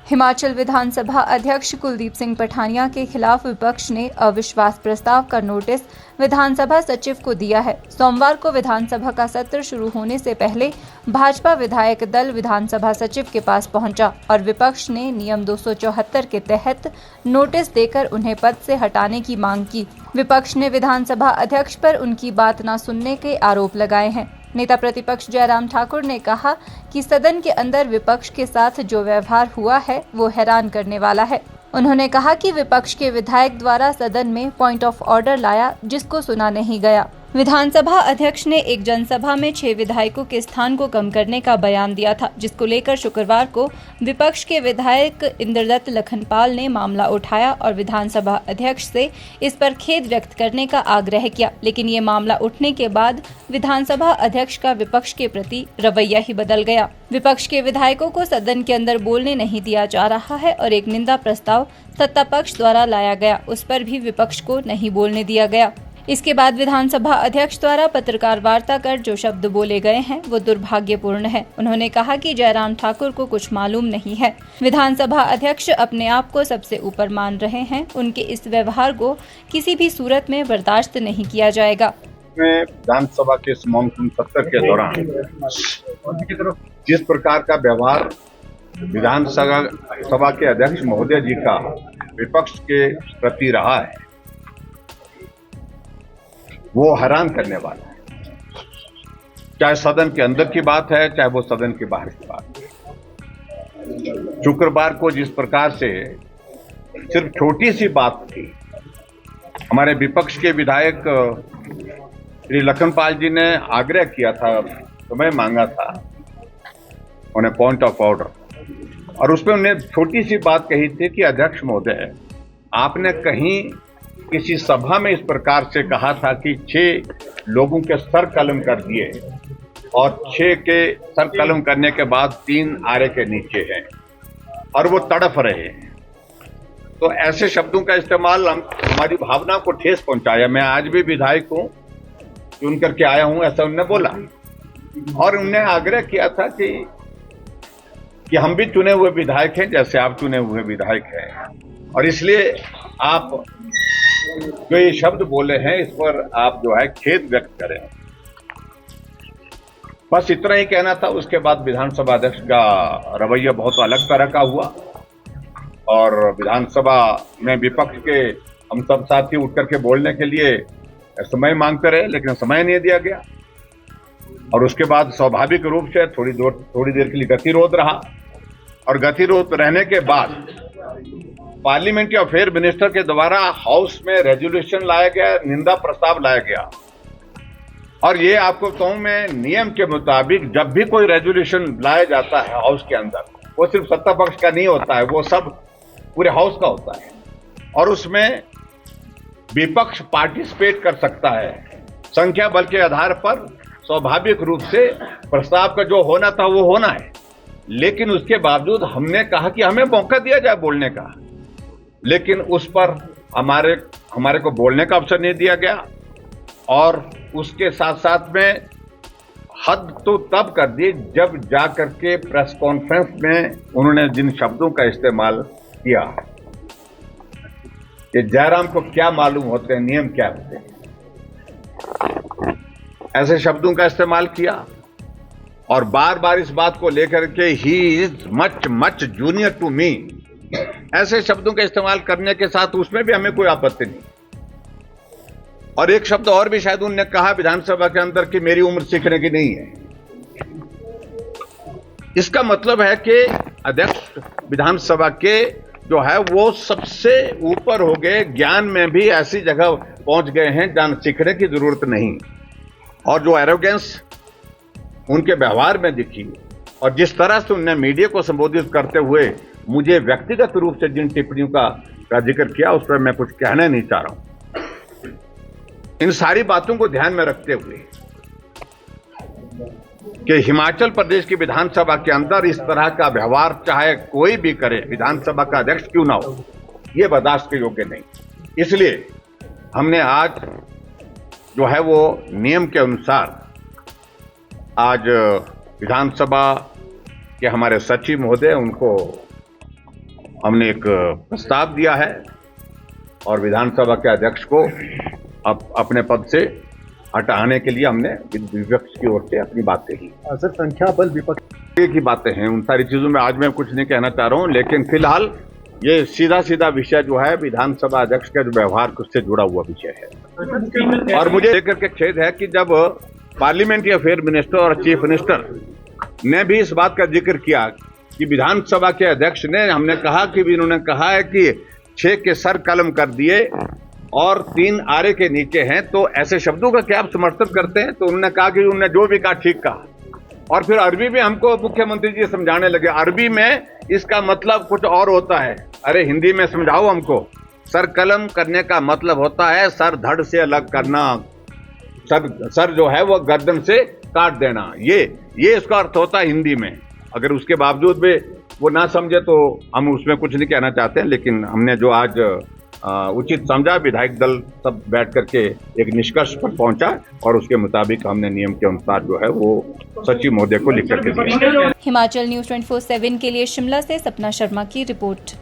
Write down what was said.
हिमाचल विधानसभा अध्यक्ष कुलदीप सिंह पठानिया के खिलाफ विपक्ष ने अविश्वास प्रस्ताव का नोटिस विधानसभा सचिव को दिया है। सोमवार को विधानसभा का सत्र शुरू होने से पहले भाजपा विधायक दल विधानसभा सचिव के पास पहुंचा और विपक्ष ने नियम 274 के तहत नोटिस देकर उन्हें पद से हटाने की मांग की। विपक्ष ने विधानसभा अध्यक्ष पर उनकी बात न सुनने के आरोप लगाए हैं। नेता प्रतिपक्ष जयराम ठाकुर ने कहा कि सदन के अंदर विपक्ष के साथ जो व्यवहार हुआ है वो हैरान करने वाला है। उन्होंने कहा कि विपक्ष के विधायक द्वारा सदन में पॉइंट ऑफ ऑर्डर लाया जिसको सुना नहीं गया। विधानसभा अध्यक्ष ने एक जनसभा में 6 विधायकों के स्थान को कम करने का बयान दिया था, जिसको लेकर शुक्रवार को विपक्ष के विधायक इंद्रदत्त लखनपाल ने मामला उठाया और विधानसभा अध्यक्ष से इस पर खेद व्यक्त करने का आग्रह किया। लेकिन ये मामला उठने के बाद विधानसभा अध्यक्ष का विपक्ष के प्रति रवैया ही बदल गया। विपक्ष के विधायकों को सदन के अंदर बोलने नहीं दिया जा रहा है और एक निंदा प्रस्ताव सत्ता पक्ष द्वारा लाया गया, उस पर भी विपक्ष को नहीं बोलने दिया गया। इसके बाद विधानसभा अध्यक्ष द्वारा पत्रकार वार्ता कर जो शब्द बोले गए हैं वो दुर्भाग्यपूर्ण है। उन्होंने कहा कि जयराम ठाकुर को कुछ मालूम नहीं है। विधानसभा अध्यक्ष अपने आप को सबसे ऊपर मान रहे हैं। उनके इस व्यवहार को किसी भी सूरत में बर्दाश्त नहीं किया जाएगा। विधानसभा के मानसून सत्र के दौरान जिस प्रकार का व्यवहार विधानसभा के अध्यक्ष महोदय जी का विपक्ष के प्रति रहा है वो हैरान करने वाला है। चाहे सदन के अंदर की बात है, चाहे वो सदन के बाहर की बात है। शुक्रवार को जिस प्रकार से सिर्फ छोटी सी बात थी, हमारे विपक्ष के विधायक श्री लखनपाल जी ने आग्रह किया था, समय मांगा था उन्हें पॉइंट ऑफ ऑर्डर, और उसमें उन्हें छोटी सी बात कही थी कि अध्यक्ष महोदय, आपने कहीं किसी सभा में इस प्रकार से कहा था कि 6 लोगों के सर कलम कर दिए और 6 के सर कलम करने के बाद 3 आरे के नीचे हैं और वो तड़फ रहे हैं। तो ऐसे शब्दों का इस्तेमाल हमारी भावना को ठेस पहुंचाया। मैं आज भी विधायक हूं, चुन करके आया हूं, ऐसा उन्होंने बोला और उन्होंने आग्रह किया था कि हम भी चुने हुए विधायक हैं जैसे आप चुने हुए विधायक हैं, और इसलिए आप जो ये शब्द बोले हैं इस पर आप जो है खेद व्यक्त करें। बस इतना ही कहना था। उसके बाद विधानसभा अध्यक्ष का रवैया बहुत अलग तरह का हुआ और विधानसभा में विपक्ष के हम सब साथी उठ करके बोलने के लिए समय मांगते रहे, लेकिन समय नहीं दिया गया और उसके बाद स्वाभाविक रूप से थोड़ी देर के लिए गतिरोध रहा और गतिरोध रहने के बाद पार्लियामेंट्री अफेयर मिनिस्टर के द्वारा हाउस में रेजोल्यूशन लाया गया, निंदा प्रस्ताव लाया गया। और ये आपको कहूं मैं, नियम के मुताबिक जब भी कोई रेजोल्यूशन लाया जाता है हाउस के अंदर, वो सिर्फ सत्ता पक्ष का नहीं होता है, वो सब पूरे हाउस का होता है और उसमें विपक्ष पार्टिसिपेट कर सकता है। संख्या बल के आधार पर स्वाभाविक रूप से प्रस्ताव का जो होना था वो होना है, लेकिन उसके बावजूद हमने कहा कि हमें मौका दिया जाए बोलने का, लेकिन उस पर हमारे को बोलने का अवसर नहीं दिया गया। और उसके साथ साथ में हद तो तब कर दी जब जाकर के प्रेस कॉन्फ्रेंस में उन्होंने जिन शब्दों का इस्तेमाल किया कि जयराम को क्या मालूम होते हैं, नियम क्या होते हैं, ऐसे शब्दों का इस्तेमाल किया और बार बार इस बात को लेकर के ही is much junior to me, ऐसे शब्दों का इस्तेमाल करने के साथ उसमें भी हमें कोई आपत्ति नहीं। और एक शब्द और भी शायद उन्होंने कहा विधानसभा के अंदर कि मेरी उम्र सीखने की नहीं है। इसका मतलब है कि अध्यक्ष विधानसभा के जो है वो सबसे ऊपर हो गए, ज्ञान में भी ऐसी जगह पहुंच गए हैं जहां सीखने की जरूरत नहीं। और जो एरोगेंस उनके व्यवहार में दिखी और जिस तरह से उन्होंने मीडिया को संबोधित करते हुए मुझे व्यक्तिगत रूप से जिन टिप्पणियों का जिक्र किया उस पर मैं कुछ कहना नहीं चाह रहा हूं। इन सारी बातों को ध्यान में रखते हुए कि हिमाचल प्रदेश की विधानसभा के अंदर इस तरह का व्यवहार चाहे कोई भी करे, विधानसभा का अध्यक्ष क्यों ना हो, ये बर्दाश्त के योग्य नहीं। इसलिए हमने आज जो है वो नियम के अनुसार आज विधानसभा कि हमारे सचिव महोदय उनको हमने एक प्रस्ताव दिया है और विधानसभा के अध्यक्ष को अपने पद से हटाने के लिए हमने विपक्ष की ओर से अपनी बातें की। सर, संख्या बल विपक्ष की बातें हैं, उन सारी चीजों में आज मैं कुछ नहीं कहना चाह रहा हूं, लेकिन फिलहाल ये सीधा विषय जो है विधानसभा अध्यक्ष का जो व्यवहार उससे जुड़ा हुआ विषय है। और मुझे लेकर के खेद है कि जब पार्लियामेंट्री अफेयर मिनिस्टर और चीफ मिनिस्टर ने भी इस बात का जिक्र किया कि विधानसभा के अध्यक्ष ने, हमने कहा कि इन्होंने कहा है कि 6 के सर कलम कर दिए और 3 आरे के नीचे हैं, तो ऐसे शब्दों का क्या आप समर्थन करते हैं? तो उन्होंने कहा कि उन्होंने जो भी कहा ठीक कहा। और फिर अरबी में हमको मुख्यमंत्री जी समझाने लगे, अरबी में इसका मतलब कुछ और होता है। अरे हिंदी में समझाओ हमको। सर कलम करने का मतलब होता है सर धड़ से अलग करना, सर जो है वो गर्दन से काट देना, ये इसका अर्थ होता है हिंदी में। अगर उसके बावजूद भी वो ना समझे तो हम उसमें कुछ नहीं कहना चाहते हैं, लेकिन हमने जो आज उचित समझा, विधायक दल सब बैठ करके एक निष्कर्ष पर पहुंचा और उसके मुताबिक हमने नियम के अनुसार जो है वो सचिव महोदय को लिख करके दिया। हिमाचल न्यूज़ 24/7 के लिए शिमला से सपना शर्मा की रिपोर्ट।